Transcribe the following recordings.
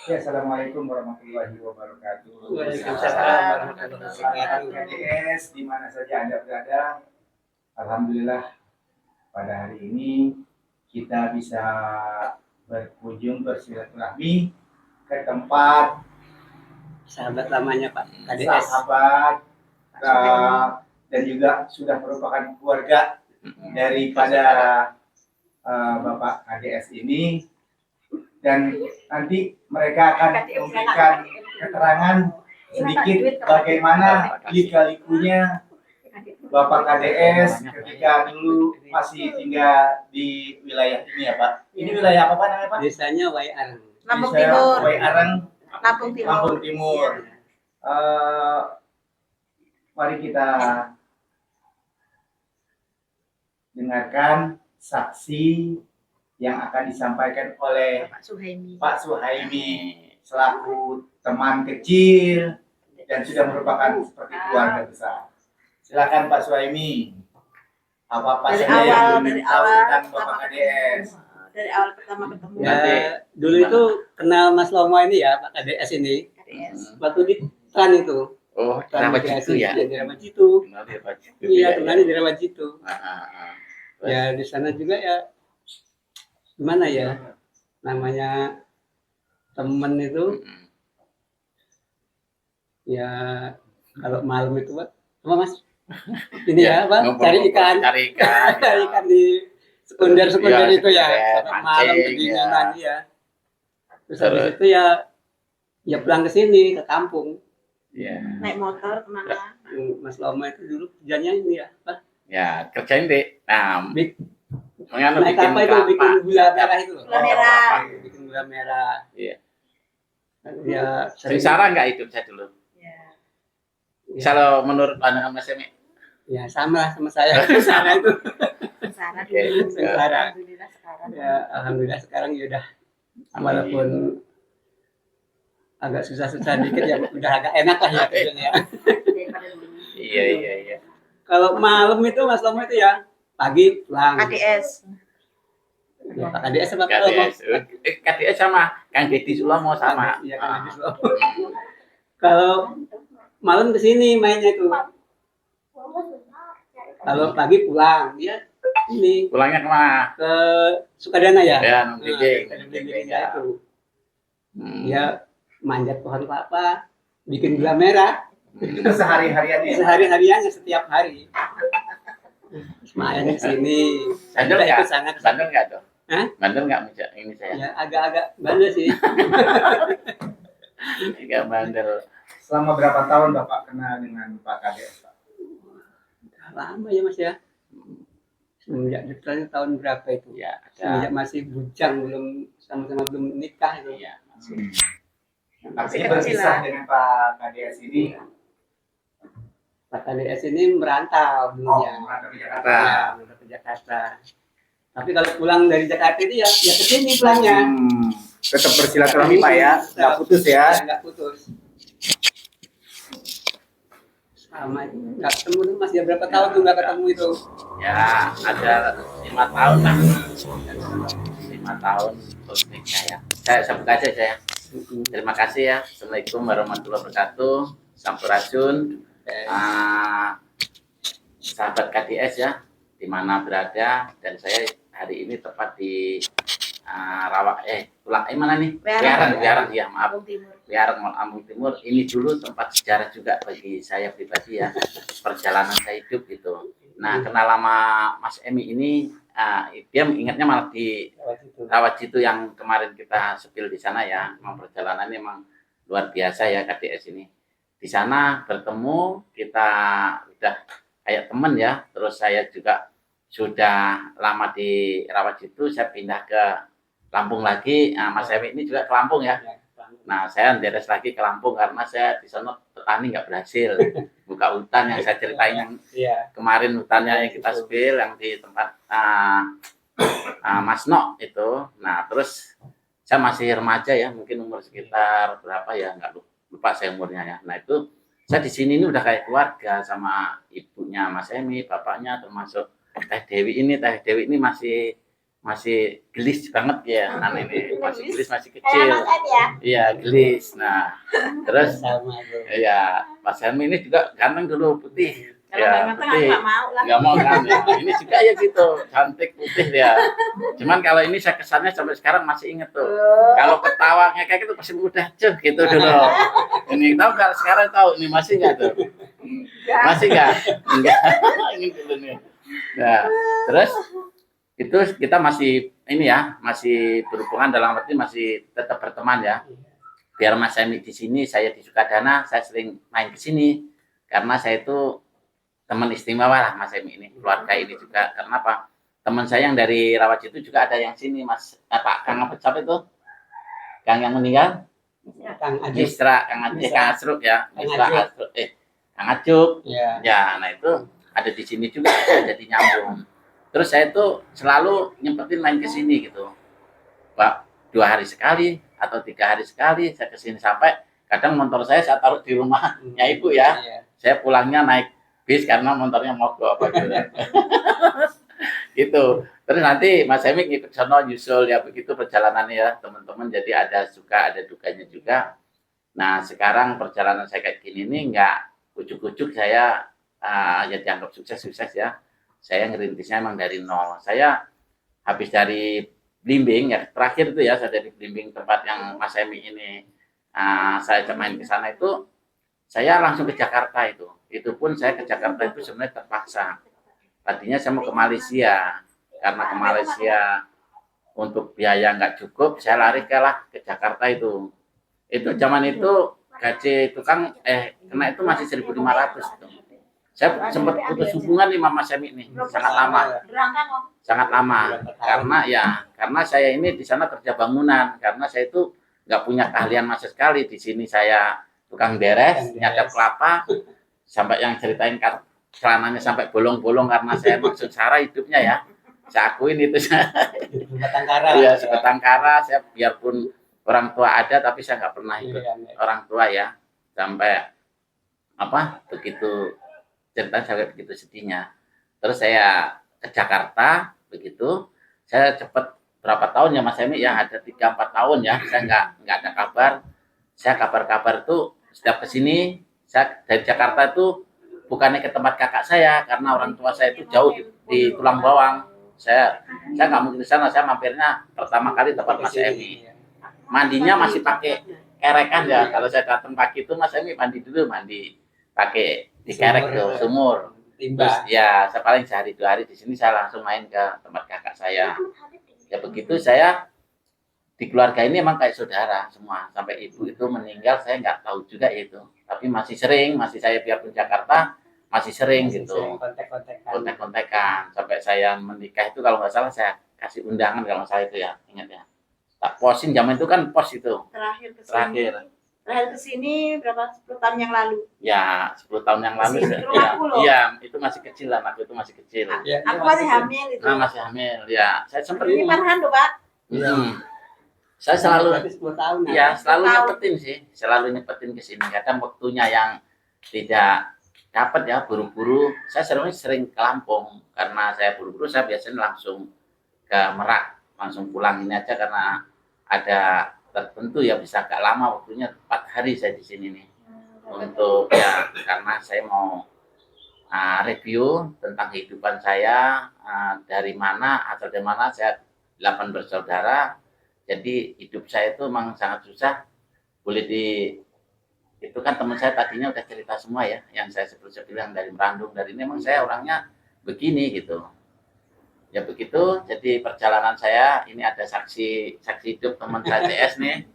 Ya, assalamualaikum warahmatullahi wabarakatuh. Waalaikumsalam Salam warahmatullahi sahabat wabarakatuh. KDS di mana saja Anda berada. Alhamdulillah pada hari ini kita bisa berkunjung bersilaturahmi ke tempat Sahabat lamanya Pak KDS. sahabat dan juga sudah merupakan keluarga daripada Bapak KDS ini, dan nanti mereka akan memberikan keterangan sedikit bagaimana lika-likunya Bapak KDS ketika dulu masih tinggal di wilayah ini ya Pak. Ini wilayah apa Pak namanya Pak? Desanya Waiareng. Lampung Timur. Waiareng, Lampung Timur. Lampung Timur. Mari kita dengarkan saksi yang akan disampaikan oleh Pak Suhaimi selaku teman kecil dan sudah merupakan seperti keluarga besar. Silakan Pak Suhaimi. Apa-apa saja yang belum tahu tentang Bapak KDS. Dari awal pertama ketemu. Ya, dulu itu kenal Mas Lomo ini ya Pak KDS ini. KDS. Waktu di Tran itu. Oh, Rawa Jitu ya? Iya, di Rawa Jitu. Kenal di Rawa Jitu. Iya, kenalnya di Rawa Jitu. Ah. Ya, di sana juga ya gimana ya? Namanya temen itu ya kalau malam itu Pak, apa Mas? Ini ya, Pak, cari ikan. Cari ikan. Cari ikan di sekunder Ya, itu ya, sekunder, sampai malam mancing, kedinginan ya. Terus habis itu ya pulang ke sini ke kampung. Iya. Naik motor kemana? Mas Loma itu dulu kerjanya ini ya, Pak. Ya, kerjain deh. Nah, Naik apa itu bikin gula merah itu loh. Gula merah. Bikin gula merah. Iya. Ya, Sengsara nggak hidup saya dulu? Ya. Kalau menurut pandangan Mas Emi? Ya sama saya. Sana itu. Sengsara Oke. dulu. Sengsara. Alhamdulillah sekarang. Ya, alhamdulillah sekarang ya udah walaupun agak susah-susah dikit ya udah agak enak lah ya kerjanya ya. Daripada dulu. Iya. Kalau malam itu Mas Lomo itu ya pagi pulang. KDS. Ya, Pak KDS sama Pak Lomo. KDS sama Kang Deddy Sulomo sama. Iya, Kang Deddy Sulomo. Kalau malam ke sini mainnya itu. Kalau pagi pulang, dia ini Pulangnya kemana? ke Sukadana ya. Ya, Nah, Nungging. ya itu. Dia manjat pohon kelapa, bikin gula merah. Itu sehari-hariannya. Sehari-hariannya setiap hari. Main di sini. Bandel Itu nggak? sangat Bandel nggak tuh? Hah? Bandel nggak ini saya? ya agak-agak bandel sih. Nggak bandel. Selama berapa tahun Bapak kenal dengan Pak KDS Pak? Lama ya Mas ya. Semenjak ditanya tahun berapa itu? Ya, Semenjak masih bujang, belum sama-sama belum nikah itu. Iya. Artinya berpisah dengan Pak KDS ini. Pak KDS ini merantau dulunya. Merantau ke Jakarta. Ya, merantau ke Jakarta. Tapi kalau pulang dari Jakarta itu ya ke sini pulangnya. Tetap bersilaturahmi Pak ya, nggak putus ya. Nggak putus. Sama nggak ketemu Mas ya berapa tahun tuh nggak ketemu itu? Ya, ada 5 tahun lah. 5 tahun terus nikah ya. Saya sebut aja saya. Terima kasih ya. Assalamualaikum warahmatullahi wabarakatuh. Sampurasun. Sahabat KDS ya, di mana berada, dan saya hari ini tepat di mana nih? Wiareng ya, maaf. Lampung Timur. Wiareng Lampung Timur. Ini dulu tempat sejarah juga bagi saya pribadi ya. Perjalanan saya hidup gitu. Nah, kenal lama Mas Emi ini, dia ingatnya malah di Rawat Jitu yang kemarin kita sepil di sana ya. Memang perjalanannya memang luar biasa ya KDS ini. Di sana bertemu, kita udah kayak temen ya. Terus saya juga sudah lama di Rawat Jitu, saya pindah ke Lampung lagi. Nah, Mas Emi ini juga ke Lampung ya. Nah, saya deres lagi ke Lampung karena saya di sana petani nggak berhasil buka hutan yang saya ceritain yang kemarin, hutannya yang kita spill yang di tempat Mas Nok itu. Nah, terus saya masih remaja ya, mungkin umur sekitar berapa ya, nggak lupa saya umurnya ya. Nah, itu saya di sini ini udah kayak keluarga sama ibunya Mas Emi, bapaknya, termasuk Teh Dewi ini. Teh Dewi ini masih masih gelis banget ya, anak ini masih gelis, masih Kayak kecil. Mas Ed ya. Iya, gelis. Nah, terus Sama tuh. ya Mas Helmi ini juga ganteng dulu, putih. Kalau Ya, nggak ganteng aku putih. nggak mau lah. Nggak mau kan ya. Ini juga ya gitu, cantik putih ya. Cuman kalau ini saya kesannya sampai sekarang masih inget tuh. Kalau ketawanya kayak gitu masih mudah cuh gitu dulu. Ini tahu kalau sekarang tahu ini masih nggak tuh? Masih nggak? Enggak. Ingin dulu nih. Nah, terus itu kita masih ini ya, masih berhubungan dalam arti masih tetap berteman ya. Biar Mas Emi di sini, saya di Sukadana, saya sering main ke sini karena saya itu teman istimewa lah Mas Emi ini, keluarga ini juga. Karena apa? Teman saya yang dari Rawajitu juga ada yang sini, Mas. Pak Kang apa siapa itu? Kang yang meninggal? Kang Ajib. Misra, Kang Asruk ya. Misra Asruk. Kang Ajuk. Ya. Ya, nah itu ada di sini juga, jadi nyambung. Terus saya tuh selalu nyempetin main ke sini gitu, Pak. 2 hari sekali atau 3 hari sekali saya ke sini, sampai kadang motor saya taruh di rumahnya ibu ya. Iya. Saya pulangnya naik bis karena motornya mogok apa gitu. Gitu. Terus nanti Mas Emi ngikut sono nyusul ya, begitu perjalanannya ya teman-teman. Jadi ada suka ada dukanya juga. Nah sekarang perjalanan saya kayak gini nih nggak ujuk-ujuk saya ya dianggap sukses ya. Saya ngerintisnya emang dari nol. Saya habis dari Blimbing ya, terakhir itu ya saya dari Blimbing tempat yang Mas Emi ini saya main ke sana itu, saya langsung ke Jakarta itu. Itu pun saya ke Jakarta itu sebenarnya terpaksa. Tadinya saya mau ke Malaysia, karena ke Malaysia untuk biaya nggak cukup, saya lari ke Jakarta itu. Itu zaman itu gaji tukang kena itu masih 1.500 itu. Saya sempat putus hubungan nih sama Mas Emi ini, sangat lama. Sangat lama. Karena saya ini di sana kerja bangunan, karena saya itu nggak punya keahlian sama sekali. Di sini saya tukang beres, nyadap kelapa, sampai yang ceritain celananya sampai bolong-bolong karena saya maksud sengsara hidupnya ya. Saya akuin itu. Batang Kara. Iya, sebatang kara. Saya biarpun orang tua ada, tapi saya nggak pernah ikut orang tua ya. Sampai begitu ceritanya sampai begitu sedihnya. Terus saya ke Jakarta, begitu. Saya cepat berapa tahun ya Mas Emi ya, ada 3-4 tahun ya. Saya nggak ada kabar. Saya kabar-kabar tuh setiap kesini, saya dari Jakarta itu bukannya ke tempat kakak saya, karena orang tua saya itu jauh di Tulang Bawang. Saya nggak mungkin di sana. Saya mampirnya pertama kali tempat Mas Emi. Mandinya masih pakai kerekan ya. Kalau saya datang pagi itu Mas Emi mandi dulu, mandi pakai di kerek tuh, sumur. Terus ya saya paling sehari 2 hari di sini, saya langsung main ke tempat kakak saya. Ya begitu, saya di keluarga ini emang kayak saudara semua. Sampai ibu itu meninggal saya nggak tahu juga itu. Tapi masih saya biarpun Jakarta masih sering gitu. Kontek-kontekan. Sampai saya menikah itu kalau nggak salah saya kasih undangan kalau saya itu ya, ingat ya. Tak posin zaman itu kan pos itu. Terakhir kesini berapa 10 tahun yang lalu? Ya 10 tahun yang lalu. Iya, itu masih kecil lah, aku itu masih kecil. Aku masih hamil itu. Masih hamil ya. Saya sempat ini Farhan loh Pak. Saya selalu 10 tahun. Ya selalu nyepetin sih, selalu nyepetin ke sini. Kadang waktunya yang tidak dapat ya, buru-buru. Saya sering ke Lampung, karena saya buru-buru saya biasanya langsung ke Merak, langsung pulang ini aja karena ada tertentu ya, bisa agak lama waktunya, 4 hari saya di sini nih. Untuk ya karena saya mau review tentang kehidupan saya, dari mana asal dari mana. Saya 8 bersaudara, jadi hidup saya itu memang sangat susah. Itu kan teman saya tadinya udah cerita semua ya, yang saya sebelum bilang dari Merandung, dari ini memang saya orangnya begini gitu. Ya begitu, jadi perjalanan saya ini ada saksi hidup teman saya CS nih,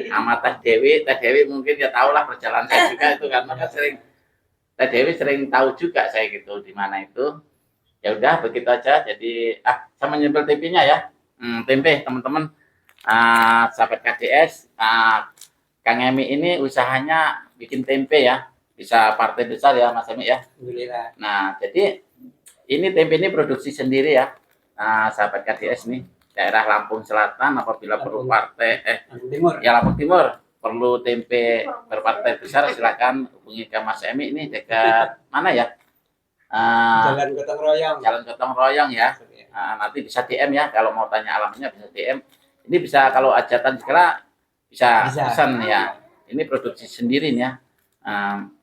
sama Teh Dewi mungkin ya tahu lah perjalanan saya juga itu, karena kan Teh Dewi sering tahu juga saya gitu di mana itu. Ya udah begitu aja. Jadi saya menyempil TV-nya ya, tempe teman-teman, sahabat KDS, Kang Emi ini usahanya bikin tempe ya, bisa partai besar ya Mas Emi ya. Alhamdulillah. Nah jadi ini tempe ini produksi sendiri ya. Sahabat KDS nih, daerah Lampung Selatan apabila perlu partai Lampung Timur perlu tempe berpartai besar, silakan hubungi ke Mas Emi ini dekat mana ya, Jalan gotong royong. Jalan Gotong Royong ya. Nanti bisa DM ya, kalau mau tanya alamatnya bisa DM. Ini bisa kalau hajatan segala bisa pesan ya. Ini produksi sendiri nih ya.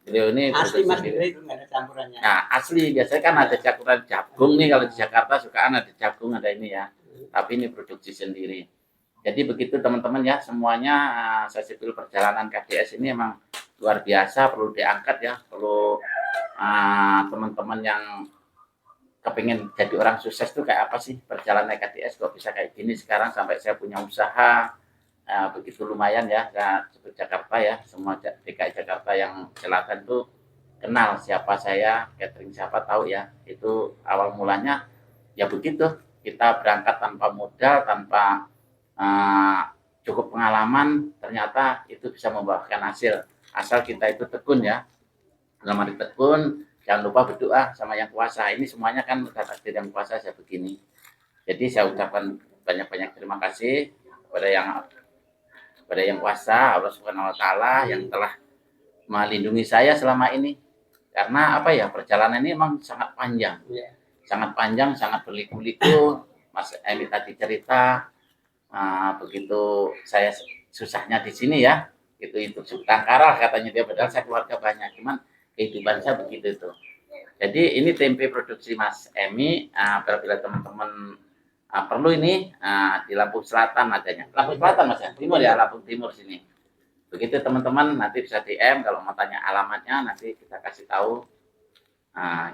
Beliau ini Asli produksi Mas sendiri. Gede itu nggak ada campurannya. Nah, asli biasanya kan ada campuran jagung nih, kalau di Jakarta sukaan ada jagung, ada ini ya. Tapi ini produksi sendiri. Jadi begitu teman-teman ya, semuanya sipil perjalanan KDS ini emang luar biasa, perlu diangkat ya, perlu teman-teman yang kepingin jadi orang sukses tuh kayak apa sih perjalanan KDS kok bisa kayak gini sekarang sampai saya punya usaha. Begitu lumayan ya, sebut Jakarta ya, semua DKI Jakarta yang selatan tuh kenal siapa saya, catering siapa tahu ya. Itu awal mulanya ya begitu, kita berangkat tanpa modal, tanpa cukup pengalaman, ternyata itu bisa membuahkan hasil asal kita itu tekun ya. Dalam arti tekun, jangan lupa berdoa sama yang kuasa. Ini semuanya kan udah takdir yang kuasa saya begini. Jadi saya ucapkan banyak-banyak terima kasih kepada yang kuasa, Allah Subhanahu wa taala yang telah melindungi saya selama ini. Karena apa ya, perjalanan ini memang sangat panjang. Sangat panjang, sangat berliku-liku. Mas Emi tadi cerita begitu saya susahnya di sini ya. Itu tangkaral katanya dia, padahal saya keluarga banyak, cuman kehidupan saya begitu itu. Jadi ini tempe produksi Mas Emi, apabila teman-teman perlu ini di Lampung Selatan adanya. Lampung Selatan Mas ya? Timur ya, Lampung Timur sini. Begitu teman-teman, nanti bisa DM kalau mau tanya alamatnya, nanti kita kasih tahu,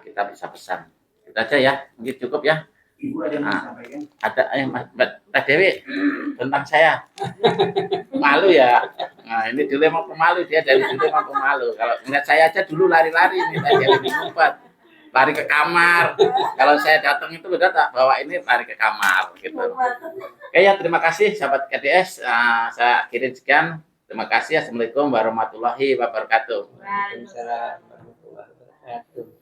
kita bisa pesan. Itu aja ya, mungkin cukup ya. Ibu ada yang mau sampaikan? Ada Mbak Dewi tentang saya malu ya. Nah ini dulu emang pemalu, dia dari dulu emang pemalu. Kalau ngeliat saya aja dulu lari-lari nih, tadi lebih ngumpet, lari ke kamar. Kalau saya datang itu udah tak bawa ini lari ke kamar gitu. Oke ya, terima kasih sahabat KDS. Saya kirim sekian. Terima kasih. Assalamualaikum warahmatullahi wabarakatuh. Waalaikumsalam warahmatullahi wabarakatuh.